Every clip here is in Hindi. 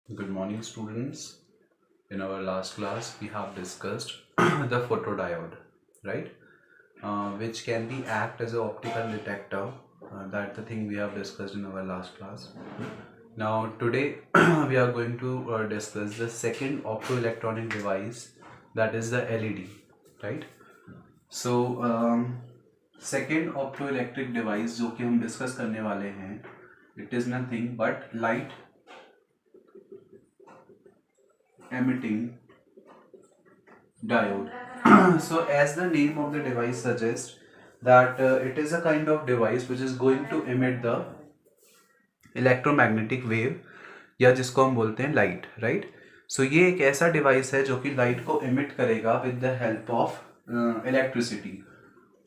Good morning, students. In our last class, we have discussed the photodiode, right? Which can be act as an optical detector. That's the thing we have discussed in our last class. Now, today we are going to discuss the second optoelectronic device, that is the LED, right? So, second optoelectric device जो कि हम डिस्कस करने वाले हैं, it is nothing but light emitting diode. So as the name of the device suggests that it is a kind of device which is going to emit the electromagnetic wave, या जिसको हम बोलते हैं लाइट, राइट. सो ये एक ऐसा डिवाइस है जो कि लाइट को एमिट करेगा with the help of electricity,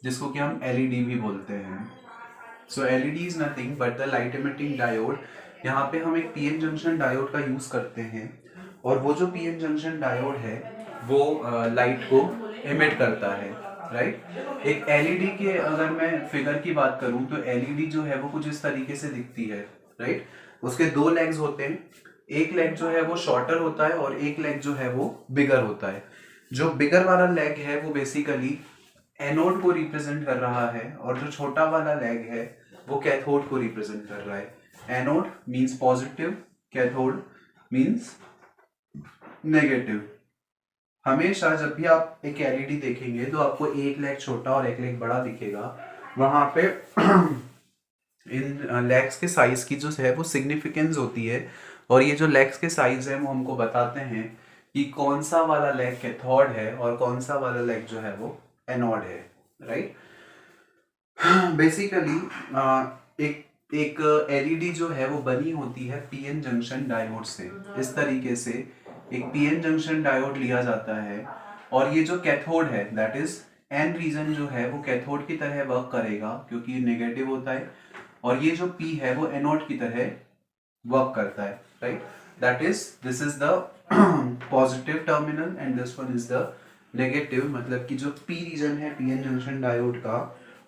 जिसको कि हम एलईडी भी बोलते हैं. So LED is nothing but the light emitting diode. यहाँ पे हम एक पीएन जंक्शन डायोड का यूज करते हैं, और वो जो पीएन जंक्शन डायोड है वो लाइट को एमिट करता है, राइट. एक एलईडी के अगर मैं फिगर की बात करूं तो एलईडी जो है वो कुछ इस तरीके से दिखती है, राइट. उसके दो लेग्स होते हैं. एक लेग जो है वो शॉर्टर होता है और एक लेग जो है वो बिगर होता है. जो बिगर वाला लेग है वो बेसिकली एनोड को रिप्रेजेंट कर रहा है, और जो छोटा वाला लेग है वो कैथोड को रिप्रेजेंट कर रहा है. Anode means positive, cathode means negative. हमेशा जब भी आप एक एलईडी देखेंगे तो आपको एक लेग छोटा और एक लेग बड़ा दिखेगा. वहां पे इन लेग्स के साइज की जो है वो सिग्निफिकेंस होती है, और ये जो लेग्स के साइज है वो हमको बताते हैं कि कौन सा वाला लेग कैथोड है और कौन सा वाला लेग जो है वो एनोड है, राइट. बेसिकली एक एक एलईडी जो है वो बनी होती है पीएन जंक्शन डायोड से. इस तरीके से एक पीएन जंक्शन डायोड लिया जाता है, और ये जो कैथोड है दैट इज एन रीजन जो है वो कैथोड की तरह वर्क करेगा क्योंकि ये नेगेटिव होता है, और ये जो पी है वो एनोड की तरह वर्क करता है, right. That is this is the positive terminal and this one is the negative. मतलब कि जो पी रीजन है पीएन जंक्शन डायोड का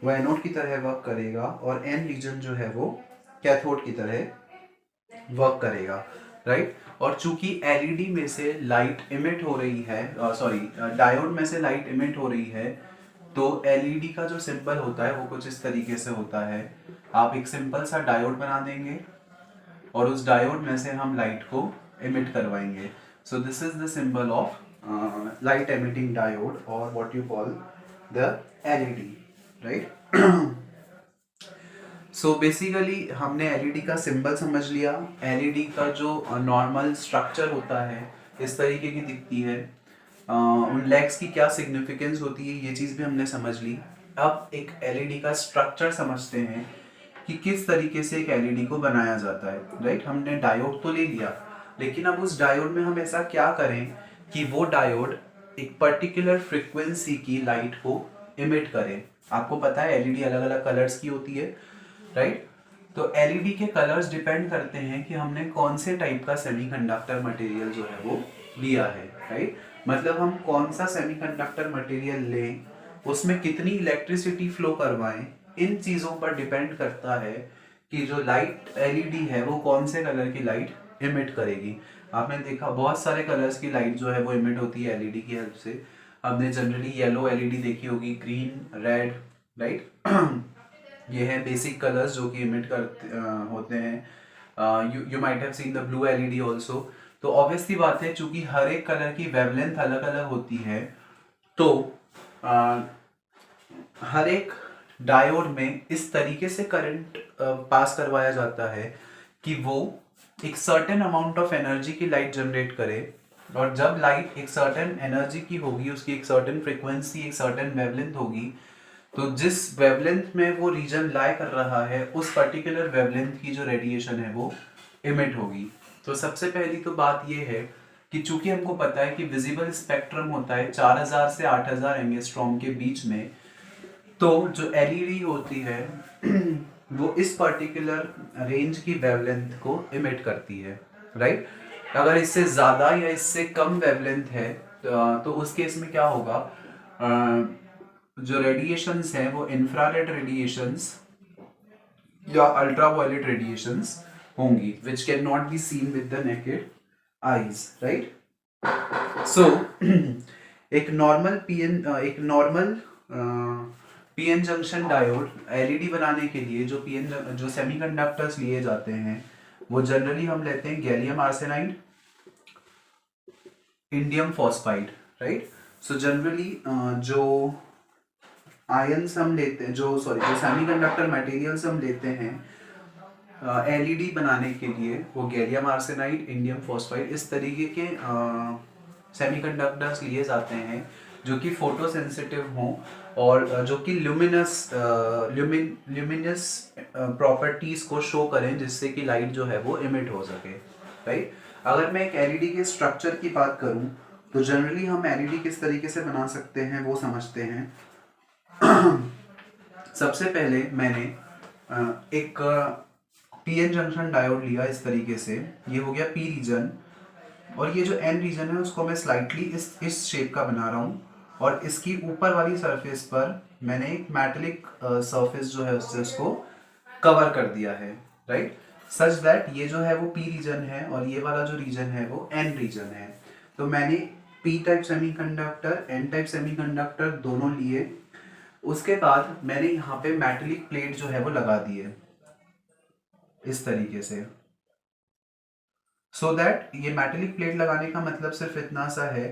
वो एनोड की तरह वर्क करेगा, और एन रीजन जो है वो कैथोड की तरह वर्क करेगा, राइट. और चूंकि एलईडी में से लाइट इमिट हो रही है, सॉरी डायोड में से लाइट इमिट हो रही है, तो एलईडी का जो सिंबल होता है वो कुछ इस तरीके से होता है. आप एक सिंपल सा डायोड बना देंगे और उस डायोड में से हम लाइट को इमिट करवाएंगे. So this is the symbol of light emitting diode, और what you call the LED, right. So basically हमने एलईडी का सिंबल समझ लिया. एलईडी का जो नॉर्मल स्ट्रक्चर होता है इस तरीके की दिखती है. उन लेग्स की क्या सिग्निफिकेंस होती है ये चीज़ भी हमने समझ ली. अब एक एलईडी का स्ट्रक्चर समझते हैं कि किस तरीके से एक एलईडी को बनाया जाता है, राइट. हमने डायोड तो ले लिया, लेकिन अब उस डायोड में हम ऐसा क्या करें कि वो डायोड एक पर्टिकुलर फ्रीक्वेंसी की लाइट को इमिट करे. आपको पता है एलईडी अलग अलग कलर्स की होती है, राइट. तो एलईडी के कलर्स डिपेंड करते हैं कि हमने कौन से टाइप का सेमीकंडक्टर मटेरियल जो है वो लिया है, राइट. मतलब हम कौन सा सेमीकंडक्टर मटेरियल लें, उसमें कितनी इलेक्ट्रिसिटी फ्लो करवाएं, इन चीज़ों पर डिपेंड करता है कि जो लाइट एलईडी है वो कौन से कलर की लाइट इमिट करेगी. आपने देखा बहुत सारे कलर्स की लाइट जो है वो इमिट होती है एलईडी की हेल्प से. आपने जनरली येलो एलईडी देखी होगी, ग्रीन, रेड, राइट. ये है बेसिक कलर्स जो कि इमिट करते होते हैं. You might have seen the blue LED also. तो ऑब्वियस सी बात है चूंकि हर एक कलर की वेवलेंथ अलग अलग होती है, तो हर एक डायोड में इस तरीके से करंट पास करवाया जाता है कि वो एक सर्टेन अमाउंट ऑफ एनर्जी की लाइट जनरेट करे. और जब लाइट एक सर्टेन एनर्जी की होगी, उसकी एक सर्टेन फ्रीक्वेंसी, एक सर्टेन वेवलेंथ होगी, तो जिस वेवलेंथ में वो रीजन लाई कर रहा है उस पर्टिकुलर वेवलेंथ की जो रेडिएशन है वो इमिट होगी. तो सबसे पहली तो बात ये है कि चूंकि हमको पता है कि विजिबल स्पेक्ट्रम होता है 4000 से 8000 एंगस्ट्रॉम के बीच में, तो जो एलईडी होती है वो इस पर्टिकुलर रेंज की वेवलेंथ को इमिट करती है, राइट. अगर इससे ज़्यादा या इससे कम वेवलेंथ है तो उस केस में क्या होगा, जो रेडिएशंस हैं वो इंफ्रारेड रेडिएशंस या अल्ट्रावायलेट रेडिएशंस होंगी, which can not be seen with the naked eyes, right. So एक normal PN junction diode LED बनाने के लिए जो सेमीकंडक्टर्स लिए जाते हैं वो जनरली हम लेते हैं gallium arsenide, indium phosphide, right. So generally जो आयंस हम लेते हैं, जो सेमीकंडक्टर मटेरियल्स हम लेते हैं एलईडी बनाने के लिए, वो गैलियम आर्सेनाइड, इंडियम फॉस्फाइड, इस तरीके के सेमीकंडक्टर्स लिए जाते हैं जो कि फोटो सेंसिटिव हों और जो कि ल्यूमिनस प्रॉपर्टीज को शो करें जिससे कि लाइट जो है वो इमिट हो सके, राइट। अगर मैं एक एलईडी के स्ट्रक्चर की बात करूं तो जनरली हम एलईडी किस तरीके से बना सकते हैं वो समझते हैं। सबसे पहले मैंने एक पीएन जंक्शन डायोड लिया इस तरीके से, ये हो गया पी रीजन, और ये जो एन रीजन है उसको मैं स्लाइटली इस शेप का बना रहा हूँ, और इसकी ऊपर वाली सरफेस पर मैंने एक मेटेलिक सरफेस जो है उससे उसको कवर कर दिया है, राइट, सच दैट ये जो है वो पी रीजन है और ये वाला जो रीजन है वो एन रीजन है। तो मैंने P type semiconductor, N type semiconductor दोनों लिए। उसके बाद मैंने यहाँ पे मेटेलिक प्लेट जो है वो लगा दी है इस तरीके से, सो दैट ये मेटेलिक प्लेट लगाने का मतलब सिर्फ इतना सा है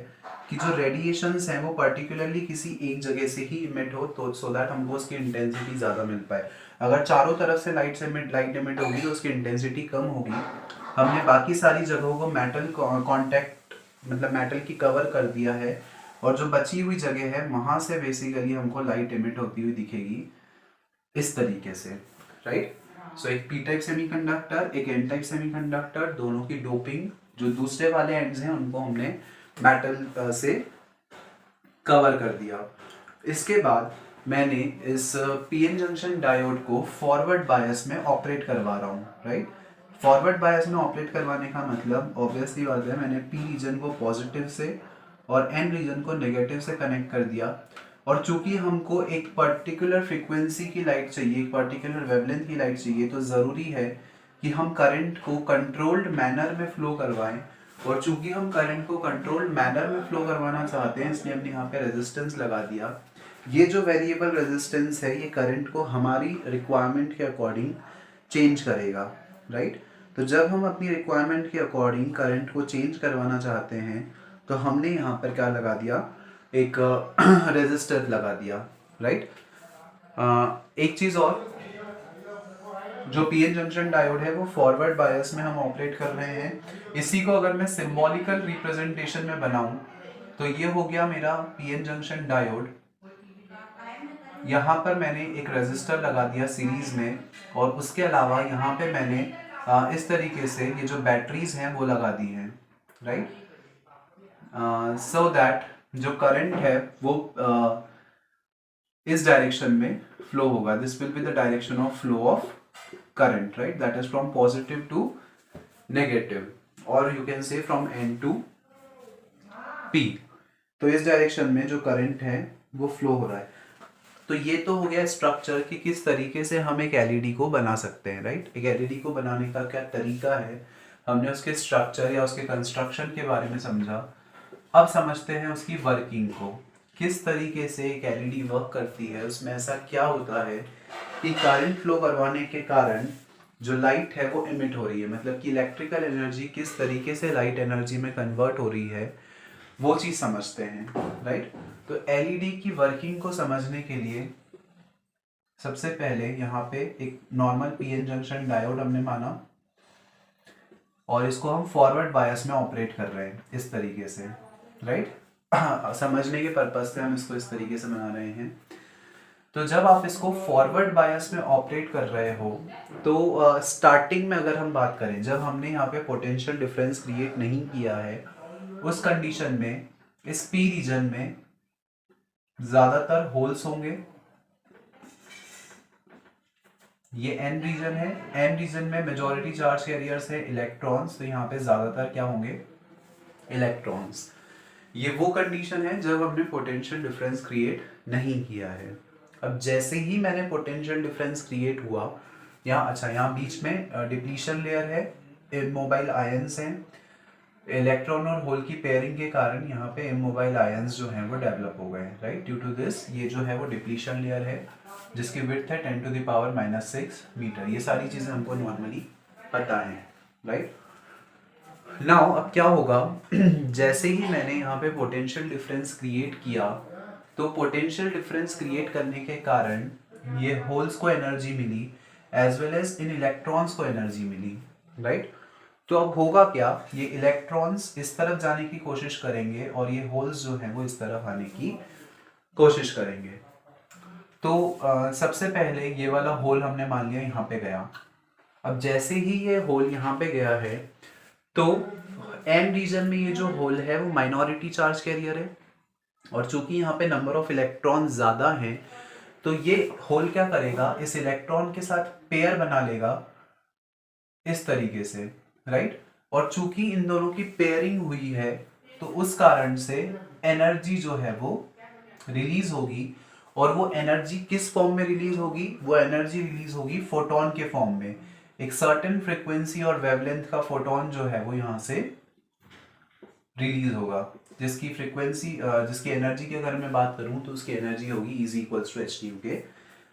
कि जो रेडिएशंस हैं वो पर्टिकुलरली किसी एक जगह से ही इमिट हो, तो सो दैट हमको उसकी इंटेंसिटी ज़्यादा मिल पाए। अगर चारों तरफ से लाइट इमिट होगी तो उसकी इंटेंसिटी कम होगी। हमने बाकी सारी जगहों को मेटल कॉन्टैक्ट मतलब मेटल की कवर कर दिया है, और जो बची हुई जगह है वहाँ से बेसिकली हमको लाइट इमिट होती हुई दिखेगी इस तरीके से, राइट। सो एक पी टाइप सेमीकंडक्टर, एक एन टाइप सेमीकंडक्टर, दोनों की डोपिंग जो दूसरे वाले एंड्स हैं उनको हमने मेटल से कवर कर दिया। इसके बाद मैंने इस पीएन जंक्शन डायोड को फॉरवर्ड बायस में ऑपरेट करवा रहा हूँ, राइट। फॉरवर्ड बायस में ऑपरेट करवाने का मतलब ऑब्वियसली बात है, मैंने पी रीजन को पॉजिटिव से और एन रीजन को नेगेटिव से कनेक्ट कर दिया, और चूंकि हमको एक पर्टिकुलर फ्रीक्वेंसी की लाइट चाहिए, एक पर्टिकुलर वेवलेंथ की लाइट चाहिए, तो ज़रूरी है कि हम करंट को कंट्रोल्ड मैनर में फ्लो करवाएं, और चूंकि हम करंट को कंट्रोल्ड मैनर में फ्लो करवाना चाहते हैं इसलिए हमने यहाँ पे रेजिस्टेंस लगा दिया। ये जो वेरिएबल रेजिस्टेंस है ये करंट को हमारी रिक्वायरमेंट के अकॉर्डिंग चेंज करेगा, राइट। तो जब हम अपनी रिक्वायरमेंट के अकॉर्डिंग करंट को चेंज करवाना चाहते हैं तो हमने यहाँ पर क्या लगा दिया, एक रेजिस्टर लगा दिया, राइट। एक चीज़ और, जो पीएन जंक्शन डायोड है वो फॉरवर्ड बायस में हम ऑपरेट कर रहे हैं। इसी को अगर मैं सिंबॉलिकल रिप्रेजेंटेशन में बनाऊं तो ये हो गया मेरा पीएन जंक्शन डायोड। यहाँ पर मैंने एक रेजिस्टर लगा दिया सीरीज में, और उसके अलावा यहाँ पे मैंने इस तरीके से ये जो बैटरीज हैं वो लगा दी हैं, राइट, सो दैट जो करंट है वो इस डायरेक्शन में फ्लो होगा। This will be the direction of flow of current, right, that is from positive to negative, or you can say from N to P। तो इस डायरेक्शन में जो करंट है वो फ्लो हो रहा है। तो ये तो हो गया स्ट्रक्चर कि किस तरीके से हम एक एलईडी को बना सकते हैं, राइट। एक एलईडी को बनाने का क्या तरीका है, हमने उसके स्ट्रक्चर या उसके कंस्ट्रक्शन के बारे में समझा। अब समझते हैं उसकी वर्किंग को, किस तरीके से एक एलईडी वर्क करती है, उसमें ऐसा क्या होता है कि करंट फ्लो करवाने के कारण जो लाइट है वो इमिट हो रही है, मतलब कि इलेक्ट्रिकल एनर्जी किस तरीके से लाइट एनर्जी में कन्वर्ट हो रही है, वो चीज़ समझते हैं, राइट। तो एलईडी की वर्किंग को समझने के लिए सबसे पहले यहाँ पे एक नॉर्मल पीएन जंक्शन डायोड हमने माना, और इसको हम फॉरवर्ड बायस में ऑपरेट कर रहे हैं इस तरीके से, राइट। समझने के पर्पज से हम इसको इस तरीके से बना रहे हैं। तो जब आप इसको फॉरवर्ड बायस में ऑपरेट कर रहे हो तो स्टार्टिंग में अगर हम बात करें, जब हमने यहाँ पे पोटेंशियल डिफरेंस क्रिएट नहीं किया है, उस कंडीशन में इस पी रीजन में ज़्यादातर होल्स होंगे। ये एन रीजन है, एन रीजन में मेजॉरिटी चार्ज कैरियर्स है इलेक्ट्रॉन्स, तो यहाँ पे ज़्यादातर क्या होंगे, इलेक्ट्रॉन्स। ये वो कंडीशन है जब हमने पोटेंशियल डिफरेंस क्रिएट नहीं किया है। अब जैसे ही मैंने पोटेंशियल डिफरेंस क्रिएट हुआ, यहाँ बीच में डिप्लीशन लेयर है, इमोबाइल आयंस हैं, इलेक्ट्रॉन और होल की पेयरिंग के कारण यहाँ पे इमोबाइल आयंस जो हैं वो डेवलप हो गए हैं, राइट। ड्यू टू दिस ये जो है वो डिप्लीशन लेयर है जिसकी विड्थ है 10⁻⁻⁶ मीटर। ये सारी चीज़ें हमको नॉर्मली पता है, राइट। नाउ अब क्या होगा जैसे ही मैंने यहाँ पे पोटेंशियल डिफरेंस क्रिएट किया, तो पोटेंशियल डिफरेंस क्रिएट करने के कारण ये होल्स को एनर्जी मिली as well as in electrons को एनर्जी मिली, राइट। तो अब होगा क्या, ये इलेक्ट्रॉन्स इस तरफ जाने की कोशिश करेंगे और ये होल्स जो हैं वो इस तरफ आने की कोशिश करेंगे। तो सबसे पहले ये वाला होल हमने मान लिया यहाँ पे गया। अब जैसे ही ये होल यहाँ पे गया है तो एम रीजन में ये जो होल है वो माइनॉरिटी चार्ज कैरियर है, और चूंकि यहाँ पे नंबर ऑफ इलेक्ट्रॉन ज्यादा है तो ये होल क्या करेगा, इस इलेक्ट्रॉन के साथ पेयर बना लेगा इस तरीके से, राइट। और चूंकि इन दोनों की पेयरिंग हुई है तो उस कारण से एनर्जी जो है वो रिलीज होगी, और वो एनर्जी किस फॉर्म में रिलीज होगी, वो एनर्जी रिलीज होगी फोटोन के फॉर्म में। एक सर्टेन फ्रीक्वेंसी और वेवलेंथ का फोटोन जो है वो यहाँ से रिलीज होगा, जिसकी फ्रीक्वेंसी जिसकी एनर्जी की अगर मैं बात करूं तो उसकी एनर्जी होगी इज इक्वल्स टू एच के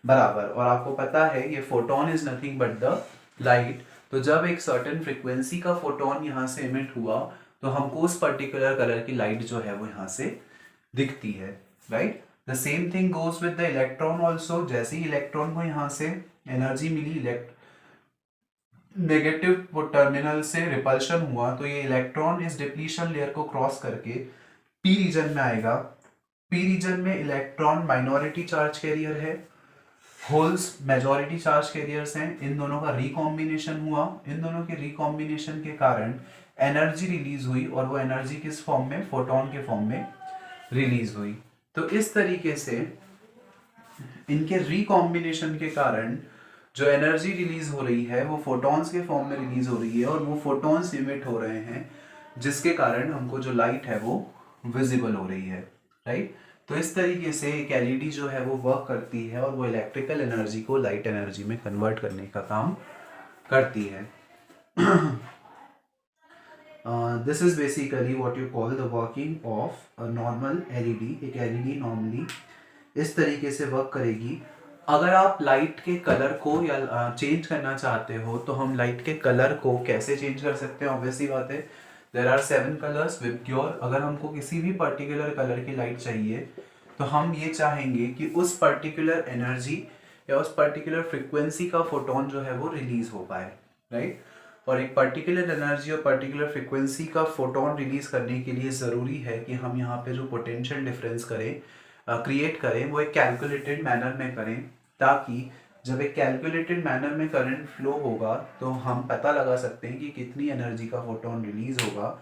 बराबर। और आपको पता है ये photon is nothing but the light. तो जब एक सर्टेन फ्रीक्वेंसी का फोटोन यहाँ से इमिट हुआ तो हमको उस पर्टिकुलर कलर की लाइट जो है वो यहाँ से दिखती है, right. The same thing goes with the electron also. जैसे ही इलेक्ट्रॉन को यहाँ से एनर्जी मिली, नेगेटिव टर्मिनल से रिपल्शन हुआ, तो ये इलेक्ट्रॉन इस डिप्लीशन लेयर को क्रॉस करके पी रीजन में आएगा। पी रीजन में इलेक्ट्रॉन माइनॉरिटी चार्ज कैरियर है, होल्स मेजॉरिटी चार्ज कैरियर्स हैं। इन दोनों का रिकॉम्बिनेशन हुआ, इन दोनों के रिकॉम्बिनेशन के कारण एनर्जी रिलीज हुई, और वो एनर्जी किस फॉर्म में, फोटोन के फॉर्म में रिलीज हुई। तो इस तरीके से इनके रिकॉम्बिनेशन के कारण जो एनर्जी रिलीज हो रही है वो फोटॉन्स के फॉर्म में रिलीज हो रही है, और वो फोटॉन्स इमिट हो रहे हैं जिसके कारण हमको जो लाइट है वो विजिबल हो रही है, राइट। तो इस तरीके से एक एलईडी जो है वो वर्क करती है और वो इलेक्ट्रिकल एनर्जी को लाइट एनर्जी में कन्वर्ट करने का काम करती है। This is basically what you call the working of a normal LED. एक एलईडी नॉर्मली इस तरीके से वर्क करेगी। अगर आप लाइट के कलर को या चेंज करना चाहते हो तो हम लाइट के कलर को कैसे चेंज कर सकते हैं, ऑब्वियसली बात है there are 7 colours with cure. अगर हमको किसी भी पर्टिकुलर कलर की लाइट चाहिए तो हम ये चाहेंगे कि उस पर्टिकुलर एनर्जी या उस पर्टिकुलर फ्रिक्वेंसी का फोटोन जो है वो रिलीज हो पाए, राइट। और एक पर्टिकुलर एनर्जी और पर्टिकुलर फ्रिक्वेंसी का फोटोन रिलीज करने के लिए ज़रूरी है कि हम यहाँ पे जो पोटेंशियल डिफरेंस करें, क्रिएट करें, वो एक कैलकुलेटेड मैनर में करें, ताकि जब एक कैलकुलेटेड मैनर में करंट फ्लो होगा तो हम पता लगा सकते हैं कि कितनी एनर्जी का फोटोन रिलीज होगा,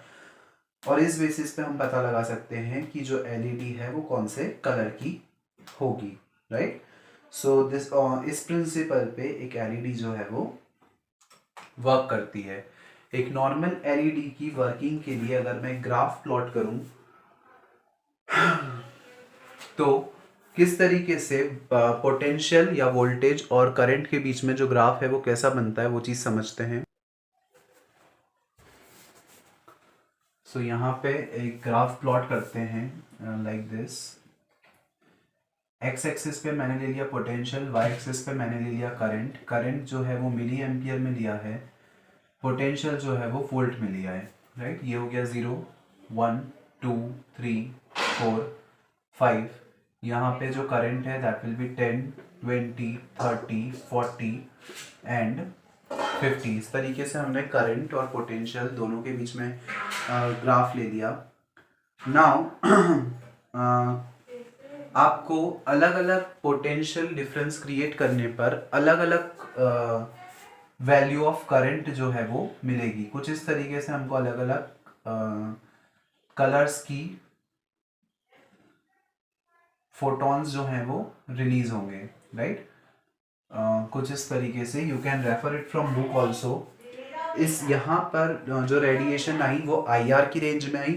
और इस बेसिस पे हम पता लगा सकते हैं कि जो एलईडी है वो कौन से कलर की होगी, राइट। सो दिस इस प्रिंसिपल पे एक एलईडी जो है वो वर्क करती है। एक नॉर्मल एलईडी की वर्किंग के लिए अगर मैं ग्राफ प्लॉट करूं तो किस तरीके से पोटेंशियल या वोल्टेज और करंट के बीच में जो ग्राफ है वो कैसा बनता है वो चीज़ समझते हैं। सो यहाँ पे एक ग्राफ प्लॉट करते हैं लाइक दिस। एक्स एक्सिस पे मैंने ले लिया पोटेंशियल, वाई एक्सिस पे मैंने ले लिया करंट। करंट जो है वो मिली एम्पियर में लिया है, पोटेंशियल जो है वो वोल्ट में लिया है, राइट। ये हो गया 0 1 2 3 4 5। यहाँ पे जो करंट है दैट विल बी 10 20 30 40 एंड 50। इस तरीके से हमने करंट और पोटेंशियल दोनों के बीच में ग्राफ ले लिया। नाउ आपको अलग अलग पोटेंशियल डिफरेंस क्रिएट करने पर अलग अलग वैल्यू ऑफ करंट जो है वो मिलेगी। कुछ इस तरीके से हमको अलग अलग कलर्स की फोटॉन्स जो हैं वो रिलीज होंगे, राइट। कुछ इस तरीके से you can refer it from book also. इस यहाँ पर जो रेडिएशन आई वो IR की रेंज में आई,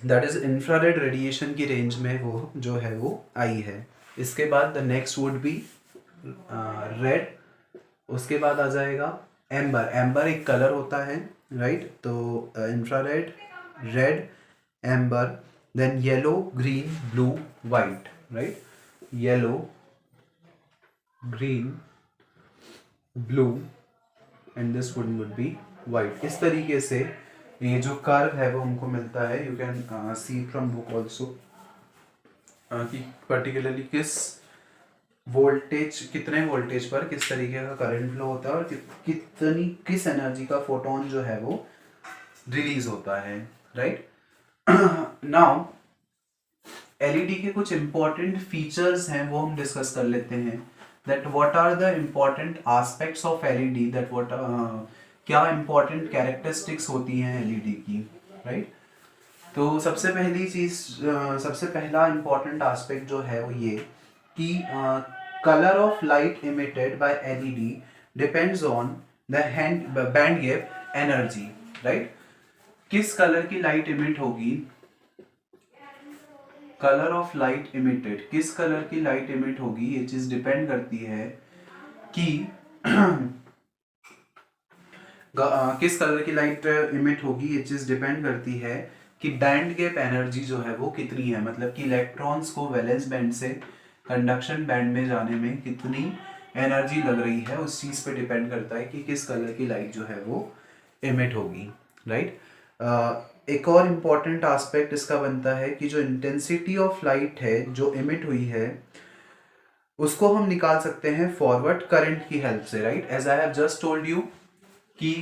दैट इज इंफ्रारेड रेडिएशन की रेंज में वो जो है वो आई है। इसके बाद the next would be red, उसके बाद आ जाएगा एम्बर, एम्बर एक कलर होता है, राइट? तो infrared, red, amber, then yellow, green, blue, white, right? Yellow, green, blue and this would be white. इस तरीके से ये जो कर्व है वो हमको मिलता है। You can see from book also कि पर्टिकुलरली कितने वोल्टेज पर किस तरीके का करंट फ्लो होता है और किस एनर्जी का फोटोन जो है वो रिलीज होता है, राइट? नाउ एलईडी के कुछ इंपॉर्टेंट फीचर्स हैं वो हम डिस्कस कर लेते हैं। That what are the important aspects of LED, that what क्या इंपॉर्टेंट कैरेक्टरिस्टिक्स होती हैं एलईडी की, राइट? तो सबसे पहला इंपॉर्टेंट एस्पेक्ट जो है वो ये कि colour of light emitted by LED depends on the band gap energy, right? किस कलर की लाइट इमिट होगी, कलर ऑफ लाइट इमिटेड, किस कलर की लाइट इमिट होगी, ये चीज डिपेंड करती है कि किस कलर की लाइट इमिट होगी, ये चीज डिपेंड करती है कि बैंड गैप एनर्जी जो है वो कितनी है, मतलब कि इलेक्ट्रॉन्स को वैलेंस बैंड से कंडक्शन बैंड में जाने में कितनी एनर्जी लग रही है, उस चीज पे डिपेंड करता है कि किस कलर की लाइट जो है वो इमिट होगी, राइट? एक और इम्पॉर्टेंट एस्पेक्ट इसका बनता है कि जो इंटेंसिटी ऑफ लाइट है जो इमिट हुई है उसको हम निकाल सकते हैं फॉरवर्ड करंट की हेल्प से, right? As I have just told you कि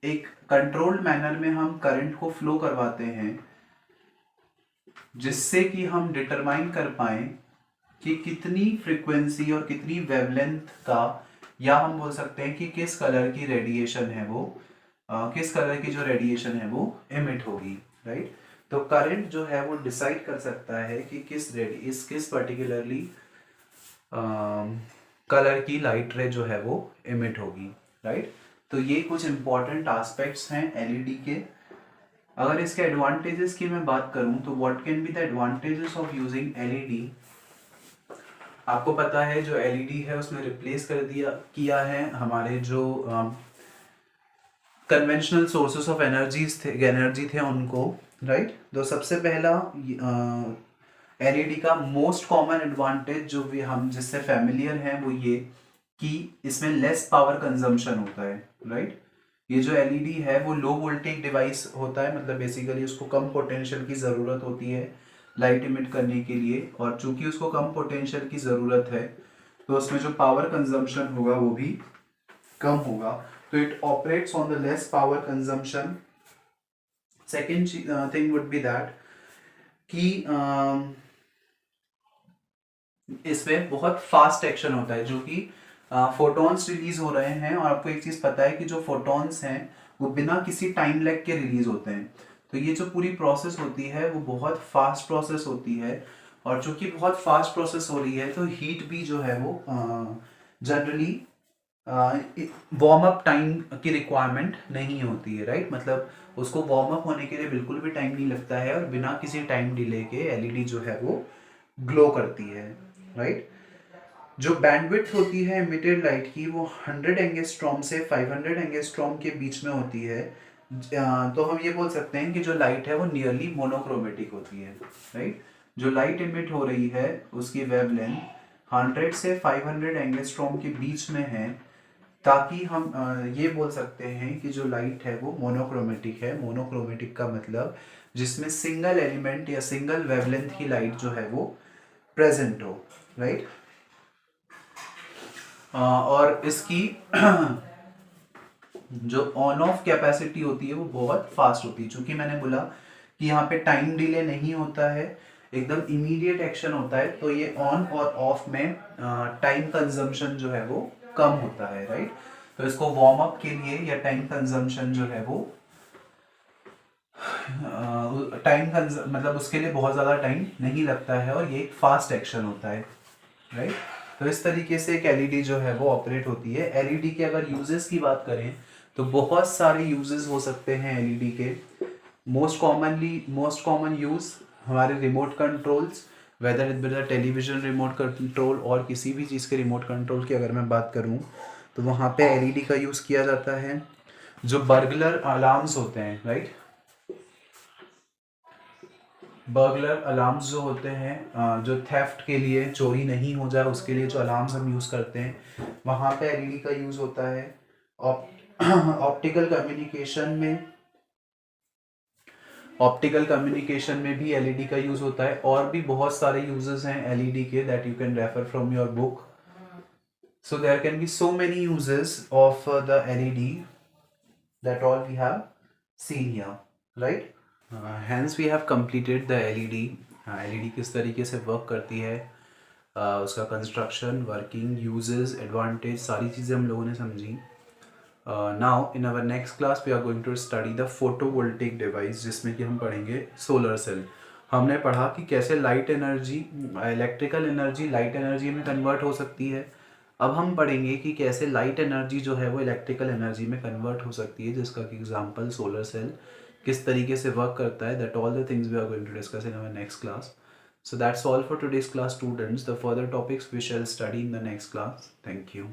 एक कंट्रोल्ड मैनर में हम करंट को फ्लो करवाते हैं जिससे कि हम डिटरमाइन कर पाए कि कितनी फ्रीक्वेंसी और कितनी वेवलेंथ का, या हम बोल सकते हैं कि किस कलर की रेडिएशन है वो किस कलर की जो रेडिएशन है वो इमिट होगी, राइट? तो करंट जो है वो डिसाइड कर सकता है कि किस पर्टिकुलरली कलर की लाइट रे जो है वो इमिट होगी, राइट? तो ये कुछ इंपॉर्टेंट एस्पेक्ट्स हैं एलईडी के। अगर इसके एडवांटेजेस की मैं बात करूं तो what can be the advantages of using LED. आपको पता है जो एलईडी है उसमें रिप्लेस किया है हमारे जो कन्वेंशनल सोर्सेस ऑफ एनर्जी थे उनको, राइट? तो सबसे पहला एलईडी का मोस्ट कॉमन एडवांटेज जो भी हम जिससे फैमिलियर हैं वो ये कि इसमें लेस पावर कंजम्पशन होता है, राइट? ये जो एलईडी है वो लो वोल्टेज डिवाइस होता है, मतलब बेसिकली उसको कम पोटेंशियल की ज़रूरत होती है लाइट इमिट करने के लिए, और चूंकि उसको कम पोटेंशियल की ज़रूरत है तो उसमें जो पावर कंजम्पशन होगा वो भी कम होगा, तो it operates on the less power consumption. Second thing would be that कि इसमें बहुत फास्ट एक्शन होता है, जो कि फोटॉन्स रिलीज हो रहे हैं, और आपको एक चीज पता है कि जो फोटॉन्स हैं वो बिना किसी टाइम लैग के रिलीज होते हैं। तो ये जो पूरी प्रोसेस होती है वो बहुत फास्ट प्रोसेस होती है, और चूंकि बहुत फास्ट प्रोसेस हो रही है तो हीट भी जो है वो जनरली वार्म अप टाइम की रिक्वायरमेंट नहीं होती है, राइट? मतलब उसको वार्म अप होने के लिए बिल्कुल भी टाइम नहीं लगता है, और बिना किसी टाइम डिले के एलईडी जो है वो ग्लो करती है, राइट? जो बैंडविड्थ होती है इमिटेड लाइट की वो 100 एंगस्ट्रॉम से 500 एंगस्ट्रॉम के बीच में होती है। तो हम ये बोल सकते हैं कि जो लाइट है वो नियरली मोनोक्रोमेटिक होती है, राइट? जो लाइट इमिट हो रही है उसकी वेवलेंथ 100 से 500 एंगस्ट्रॉम के बीच में है, ताकि हम ये बोल सकते हैं कि जो लाइट है वो मोनोक्रोमेटिक है। मोनोक्रोमेटिक का मतलब जिसमें सिंगल एलिमेंट या सिंगल वेवलेंथ की लाइट जो है वो प्रेजेंट हो, राइट? और इसकी जो ऑन ऑफ कैपेसिटी होती है वो बहुत फास्ट होती है, क्योंकि मैंने बोला कि यहाँ पे टाइम डिले नहीं होता है, एकदम इमीडिएट एक्शन होता है, तो ये ऑन और ऑफ में टाइम कंजम्पशन जो है वो कम होता है, राइट? तो इसको वार्म अप के लिए या टाइम कंजम्पशन जो है वो मतलब उसके लिए बहुत ज़्यादा टाइम नहीं लगता है, और ये एक फास्ट एक्शन होता है, राइट? तो इस तरीके से एक एलईडी जो है वो ऑपरेट होती है। एलईडी के अगर यूजेस की बात करें तो बहुत सारे यूजेस हो सकते हैं एलईडी के। मोस्ट कॉमन यूज हमारे remote controls, whether it be the television remote control और किसी भी चीज़ के रिमोट कंट्रोल की अगर मैं बात करूं तो वहाँ पे एलईडी का यूज़ किया जाता है। जो बर्गलर अलार्म्स होते हैं, राइट, बर्गलर अलार्म्स जो होते हैं, जो थेफ्ट के लिए, चोरी नहीं हो जाए उसके लिए जो अलार्म्स हम यूज़ करते हैं, वहाँ पे एलईडी का यूज़ होता है। ऑप्टिकल कम्युनिकेशन में भी एलईडी का यूज़ होता है, और भी बहुत सारे यूजेस हैं एलईडी के that you can refer from your book. So there can be so many uses of the LED that all we have seen here, right? Hence we have completed the LED. LED किस तरीके से वर्क करती है, उसका कंस्ट्रक्शन, वर्किंग, यूजेस, एडवांटेज, सारी चीज़ें हम लोगों ने समझी. Now in our next class we are going to study the photovoltaic device, जिसमें कि हम पढ़ेंगे सोलर सेल. हमने पढ़ा कि कैसे light energy, electrical energy light energy में कन्वर्ट हो सकती है. अब हम पढ़ेंगे कि कैसे लाइट एनर्जी जो है वो इलेक्ट्रिकल एनर्जी में कन्वर्ट हो सकती है, जिसका कि एग्जांपल सोलर सेल किस तरीके से वर्क करता है. That all the things we are going to discuss in our next class. So that's all for today's class, students. The further topics we shall study in the next class. Thank you.